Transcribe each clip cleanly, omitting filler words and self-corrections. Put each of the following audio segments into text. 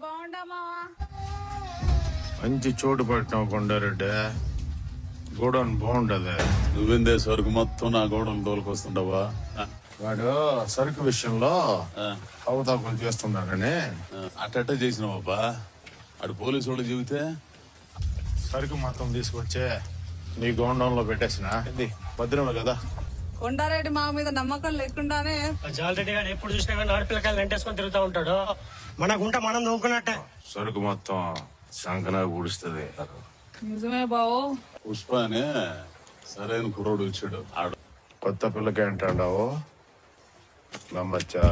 బాగుండా మావా మంచి చోటు పట్టినావు కొండారెడ్డి. గోడౌన్ బాగుండదు. నువ్వేందే సరుకు మొత్తం నా గోడౌన్ తోలుకొస్తుండవా? వాడు సరుకు విషయంలో అవతాపలు చేస్తున్నాడని అట్ట చేసినావబ్బా. అటు పోలీసు వాళ్ళు చెబితే సరుకు మొత్తం తీసుకొచ్చే నీ గోడౌన్ లో పెట్టేసిన భద్రమే కదా. కొండారెడ్డి మా మీద నమ్మకం లేకుండానే జాలరెడ్డి గారు ఎప్పుడు చూసినా కానీ ఆడపిల్లకాయలు వెంటేసుకొని తిరుగుతూ ఉంటాడు. మన గుంట మనం నవ్వుకున్నట్టే. సరుకు మొత్తం సంకనా పూడుస్తుంది. నిజమే బావు. పుష్ప అనే సరైన కుర్రోడు వచ్చాడు. కొత్త పిల్లకి అంటాడావు నమ్మచ్చా?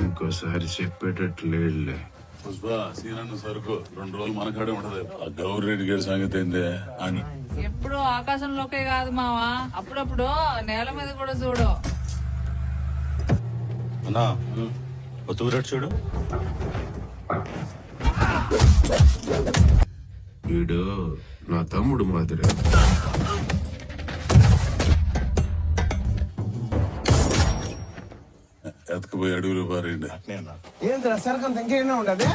ఇంకోసారి చెప్పేటట్లు లేదులే. పుష్ప సీనన్న సరుకు 2 రోజులు మనకాడే ఉంటది. ఆ గౌరెడ్డి గారి సంగతి ఏందే అని ఎప్పుడు ఆకాశంలోకే కాదు మావా, అప్పుడప్పుడు నేల మీద కూడా చూడు. అన్నా ఒత్తుకురాడు చూడు. వీడు నా తమ్ముడు మాదిరే. ఎతకపోయి అడుగులు పారేయండి. ఏంద్రా సరుకు ఇంకేనా ఉండదు?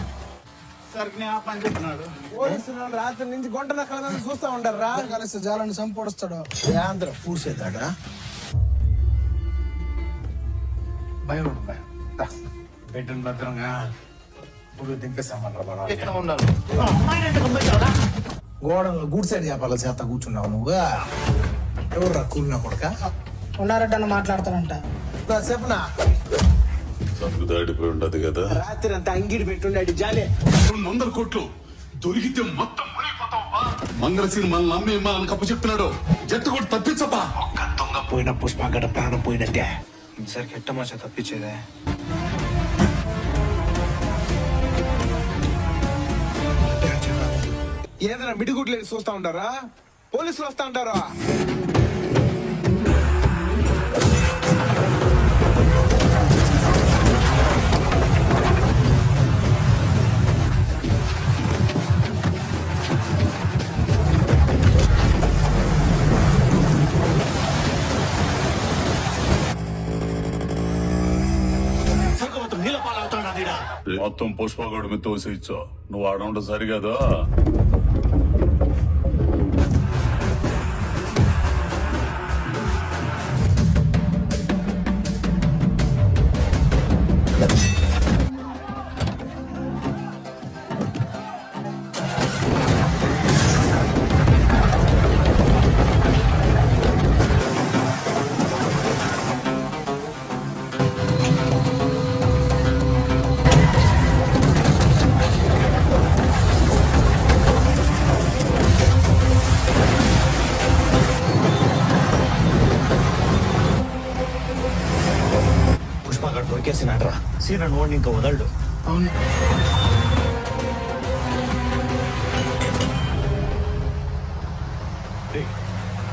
సరుకుని ఆ పని చెప్తున్నాడు. పోలీసులు రాత్రి నుంచి గంట నక్కల చూస్తా ఉంటారా? కలిసి జాలని సంపొడుస్తాడు. ఆంధ్ర పూసేదాడా? భయం భయం పెట్టిన భద్రంగా ఇప్పుడు దింపేస్తామన్నారు. గోడలో గుడ్ సైడ్ చేపాల చేత కూర్చున్నావు నువ్వు. ఎవర్రా కూలినా కొడుక? ఉన్నారట మాట్లాడతానంట. చెప్పనా సరుకు దాటిపోయి ఉండదు కదా. రాత్రి అంతా అంగిడి పెట్టుండే జాలే 200 కోట్లు దొరికితే మొత్తం మునిగిపోతావా? మంగళసీని మనల్ని నమ్మి మనల్ని కప్పు చెప్తున్నాడు. జట్టు కూడా తప్పించబ్బా. ఒక్క దొంగ పోయిన పుష్ప గడ ప్రాణం పోయినట్టే. ఈసారి కెట్ట మాచ తప్పించేదే. ఏదైనా మిడిగుడ్లు చూస్తా ఉంటారా? పోలీసులు వస్తా ఉంటారా? మొత్తం పుష్పగోడు మీద తోసేయచ్చు. నువ్వు ఆడ సరిగదా? దొరికేసినాడ్రా. సీన నోడిని ఇంకా వదలడు. అవును.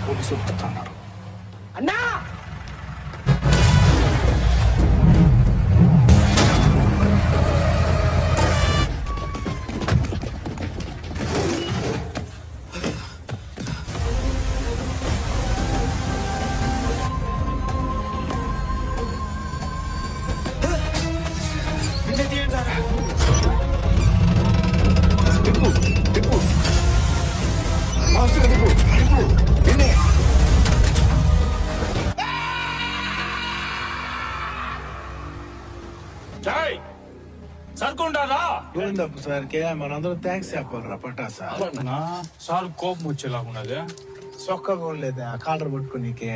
పోలీసులు వస్తున్నారు. అన్నా సరుకుంటారా? గోవిందప్ప సార్కే మనందరం థ్యాంక్స్ చెప్పాలరా పటాసా. సార్ కోపం వచ్చేలాగున్నది. సొక్కగా ఉండలేదా కాలర్ పట్టుకునికే?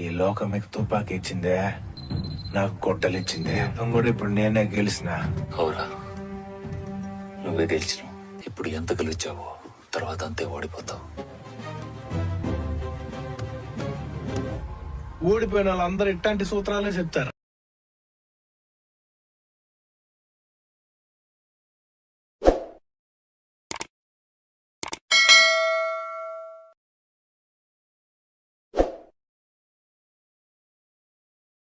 ఈ లోకం మీకు తుపాకి ఇచ్చిందే, నాకు గొడ్డలు ఇచ్చిందే. కూడా ఇప్పుడు నేనే గెలిచిన. అవురా, నువ్వే గెలిచినావు. ఇప్పుడు ఎంత గెలిచావో తర్వాత అంతే ఓడిపోతావు. ఓడిపోయిన వాళ్ళందరూ ఇట్లాంటి సూత్రాలే చెప్తారు.